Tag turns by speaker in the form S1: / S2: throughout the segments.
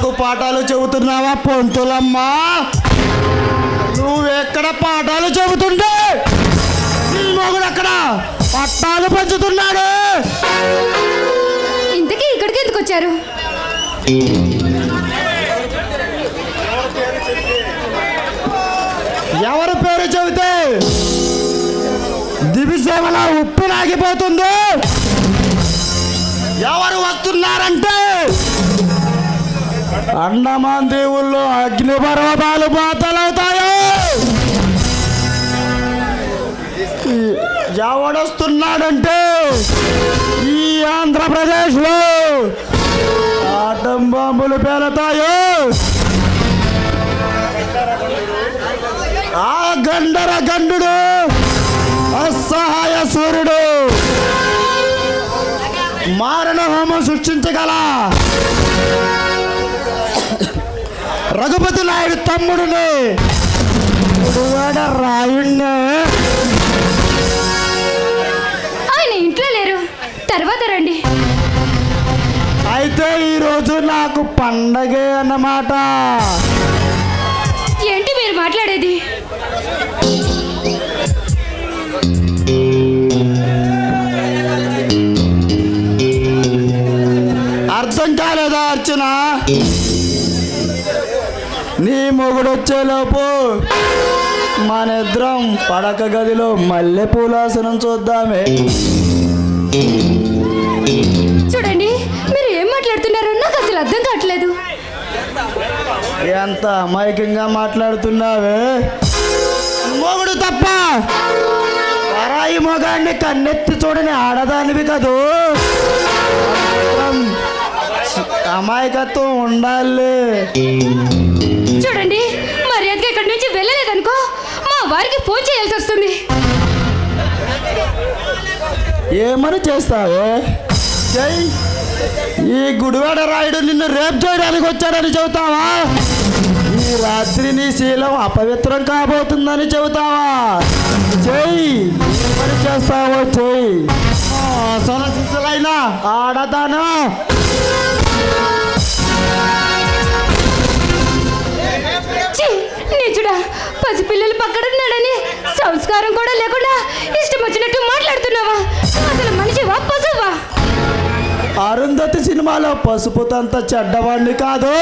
S1: నాకు పాఠాలు చెబుతున్నావా పొంతులమ్మా? నువ్వెక్కడ పాఠాలు చెబుతుంటే నీ మొగుడు అక్కడ పట్టాలు పంచుతున్నాడు.
S2: ఇంతకీ ఇక్కడికి ఎందుకు వచ్చారు?
S1: ఎవరి పేరు చెబితే దివిసేవల ఉప్పు నాగిపోతుంది? ఎవరు వస్తున్నారంటే అండమాన్ దీవుల్లో అగ్ని పర్వతాలు బాతలవుతాయో. ఎవడొస్తున్నాడంటే ఈ ఆంధ్రప్రదేశ్లో ఆటం బాంబులు పేలుతాయో. ఆ గండర గండు అసహాయ సూర్యుడు మారణ హోమం సృష్టించగల రఘుపతి నాయుడు తమ్ముడిని రాయుణ్ణి
S2: ఆయన ఇంట్లో లేరు, తర్వాత రండి.
S1: అయితే ఈరోజు నాకు పండగే అన్నమాట.
S2: ఏంటి మీరు మాట్లాడేది?
S1: అర్థం కాలేదా అర్చన? నీ మొగుడు వచ్చేలోపు మనిద్దరం పడక గదిలో మల్లె పూలాసనం చూద్దామే.
S2: చూడండి, మీరు ఏం మాట్లాడుతున్నారో నాకు అసలు అర్థం కావట్లేదు.
S1: ఎంత అమాయకంగా మాట్లాడుతున్నావే. మొగుడు తప్ప పరాయి మొగాన్ని కన్నెత్తి చూడని ఆడదానివి కదూ. అమాయకత్వం ఉండాలి.
S2: చూడండి, మర్యాదగా ఇక్కడి నుంచి వెళ్ళలేదనుకో మా వారికి ఫోన్ చేయాల్సి వస్తుంది.
S1: ఏమని చేస్తావే? ఈ గుడివాడ రాయుడు నిన్ను రేప్ చేయడానికి వచ్చాడని చెబుతావా? ఈ రాత్రి నీ శీలం అపవిత్రం కాబోతుందని చెబుతావా? చెయ్యి, ఏమని చేస్తావో చెయ్యి. సరసిలైనా ఆడతాను.
S2: నీచుడా, పసిపిల్లలు పక్కడున్నాడని సంస్కారం కూడా లేకుండా ఇష్టం వచ్చినట్టు మాట్లాడుతున్నావా? అసలు మనిషివా పశువా?
S1: అరుంధతి సినిమాలో పసుపుతంత చెడ్డవాణ్ణి కాదు,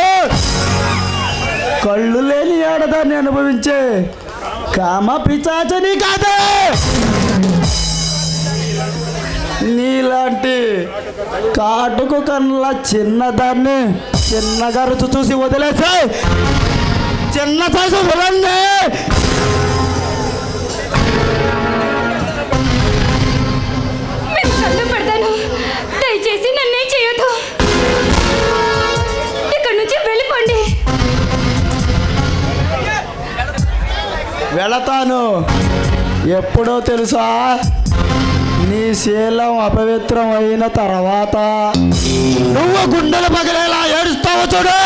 S1: కళ్ళు లేని ఆడదాన్ని అనుభవించే కామ పిచాచని కాదు. నీలాంటి కాటుకు కన్నుల చిన్నదాన్ని చిన్నగా రుచి చూసి వదిలేసే చిన్న సైజు విలన్ని.
S2: మీకు కళ్ళు పెడతాను, దయచేసి నన్నేం చేయొద్దు. ఇక్కడి నుంచి వెళ్ళిపోండి.
S1: వెళతాను. ఎప్పుడో తెలుసా? నీ శీలం అపవిత్రం అయిన తర్వాత నువ్వు గుండెలు పగిలేలా ఏడుస్తావు చూడు.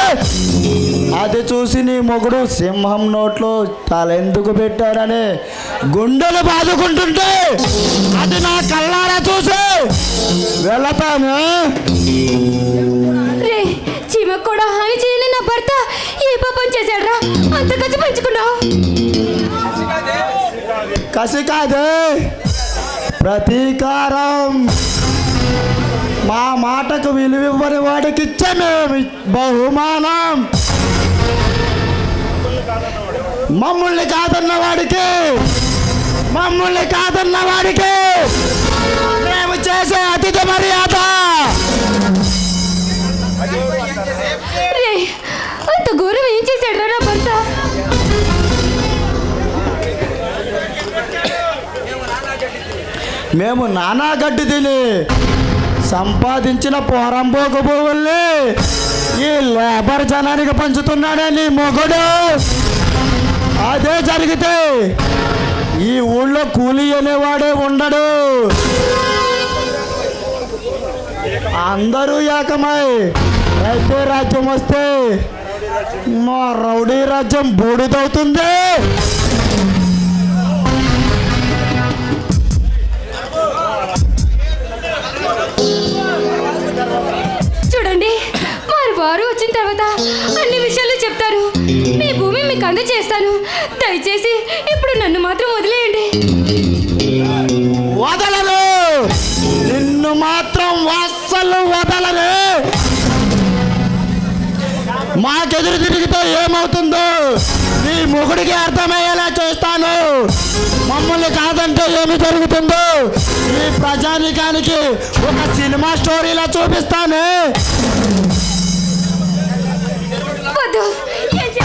S1: అది చూసి నీ మొగుడు సింహం నోట్లో తలెందుకు పెట్టాడని గుండెలు బాదుకుంటుంటే అది నా కళ్ళారా చూసి వెళతాను.
S2: రే చీమకు కూడా హాని చేయని నా భర్త ఏ పాపం చేశాడ్రా? అంత కసి పెంచుకున్నావు.
S1: కసి కాదే, ప్రతీకారం. మా మాటకు విలువివ్వని వాడికి ఇచ్చామే బహుమానం. మమ్మల్ని కాదన్న వాడికి మేము చేసే అతిథి మర్యాద.
S2: రే అంత ఘోరం ఏం చేశాడ్రా నా భర్త?
S1: మేము నానా గడ్డి తిని సంపాదించిన పోరంబోకు పువ్వుల్ని ఈ లేబర్ జనానికి పంచుతున్నాడే నీ మొగుడు. అదే జరిగితే ఈ ఊళ్ళో కూలీ అనేవాడే ఉండడు. అందరూ ఏకమై రైతే రాజ్యం వస్తే మా రౌడీ రాజ్యం బూడిదవుతుంది.
S2: చూడండి, వారు వచ్చిన తర్వాత చేస్తాను. దయచేసి ఇప్పుడు నన్ను మాత్రం వదిలేయండి.
S1: వదలను, నిన్ను మాత్రం అస్సలు వదలను. మాకెదురు తిరిగితే ఏమవుతుందో నీ మొగుడికి అర్థమయ్యేలా చేస్తాను. మమ్మల్ని కాదంటే ఏమి జరుగుతుందో ఈ ప్రజానికానికి ఒక సినిమా స్టోరీలా చూపిస్తాను.
S2: వద్దు, ఏం చే-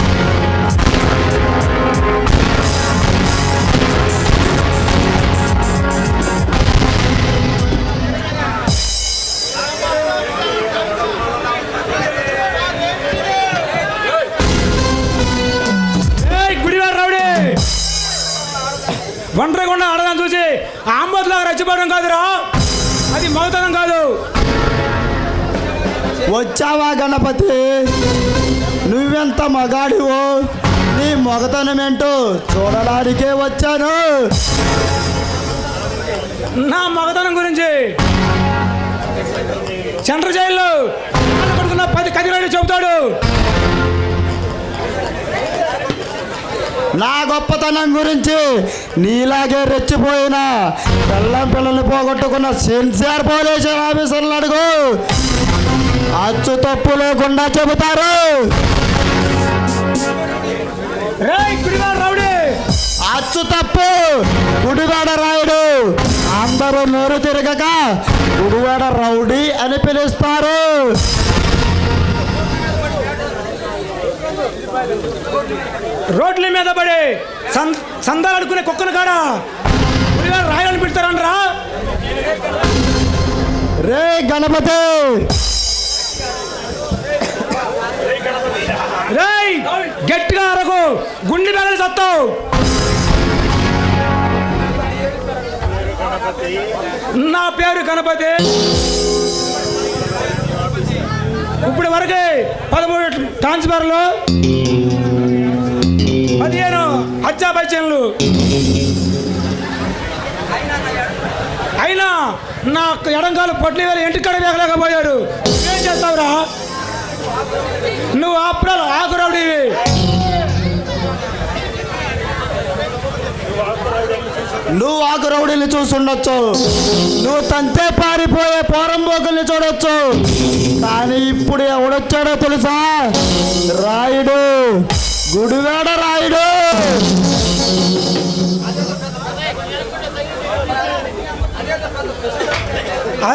S3: ఒంటరిగా ఆడదాన్ని చూసి ఆంబోతులాగా రెచ్చిపోవడం కాదురా, అది మగతనం కాదు.
S1: వచ్చావా గణపతి? నువ్వెంత మగాడివో, నీ మగతనమేంటో చూడడానికే వచ్చాను.
S3: నా మగతనం గురించి సెంట్రల్ జైల్లో పడుతున్న 10 కదిరాడు చెబుతాడు.
S1: నా గొప్పతనం గురించి నీలాగే రెచ్చిపోయిన పెళ్ళం పిల్లల్ని పోగొట్టుకున్న సిన్సియర్ పోలీస్ ఆఫీసర్లు అడుగు, అచ్చు తప్పు లేకుండా చెబుతారు.
S3: రౌడీ
S1: అచ్చు తప్పు గుడివాడ రాయుడు, అందరూ నోరు తిరగక గుడివాడ రౌడీ అని పిలుస్తారు.
S3: రోడ్ల మీద పడి సందాలు అడుకునే కుక్కను కాడ రాయాలని పెడతారనరా.
S1: రే గణపతి,
S3: రేయ్ గట్టిగా అరకు, గుండె బెగలు సత్తావు. నా పేరు గణపతి. ఇప్పుడు వరకే 13 ట్రాన్స్ఫర్లు, 15 హత్యాపైచన్లు. అయినా నా ఎడంకాలు పొట్లి వేలు ఇంటికాడ వేగలేకపోయాడు. ఏం చేస్తావురా నువ్వు? అప్పుడు ఆకురవుడివి.
S1: నువ్వు ఆకు రౌడీని చూసుండొచ్చు, నువ్వు తంతే పారిపోయే పోరంబోకుల్ని చూడొచ్చు, కానీ ఇప్పుడు ఎవడొచ్చాడో తెలుసా? రాయుడు, గుడివాడ రాయుడు.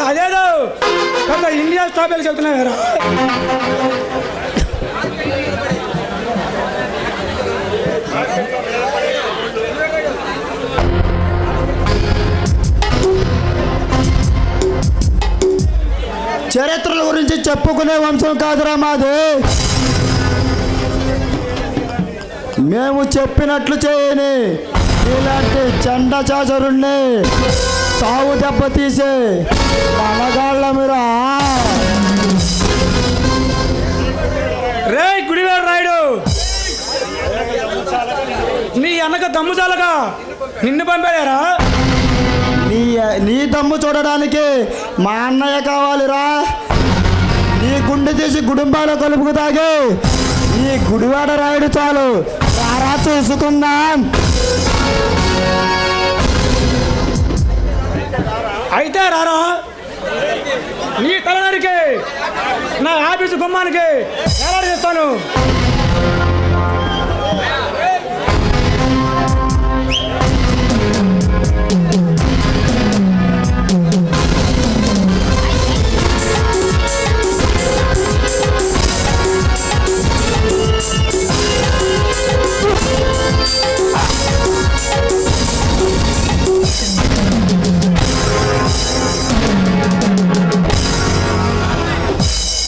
S3: అదేదో కొంత ఇండియా స్టాపేలు చెప్తున్నారా?
S1: చరిత్రల గురించి చెప్పుకునే వంశం కాదురా మాది. మేము చెప్పినట్లు చేయని ఇలాంటి చండచాచరుణ్ణి సాగు దెబ్బతీసే మనగాళ్ళమిరా.
S3: రే గుడివాడ రాయుడు, నీ అన్నక దమ్ము చాలగా నిన్ను పంపారా?
S1: నీ దమ్ము చూడడానికి మా అన్నయ్య కావాలిరా. నీ గుండె తీసి గుడుంబాలో కలుపుకు తాగి ఈ గుడివాడ రాయుడు చాలు, రారా చూసుకుందాం.
S3: అయితే రారా, నీ తలనరికి నా ఆఫీసు గుమ్మానికి ఎలా చేస్తాను.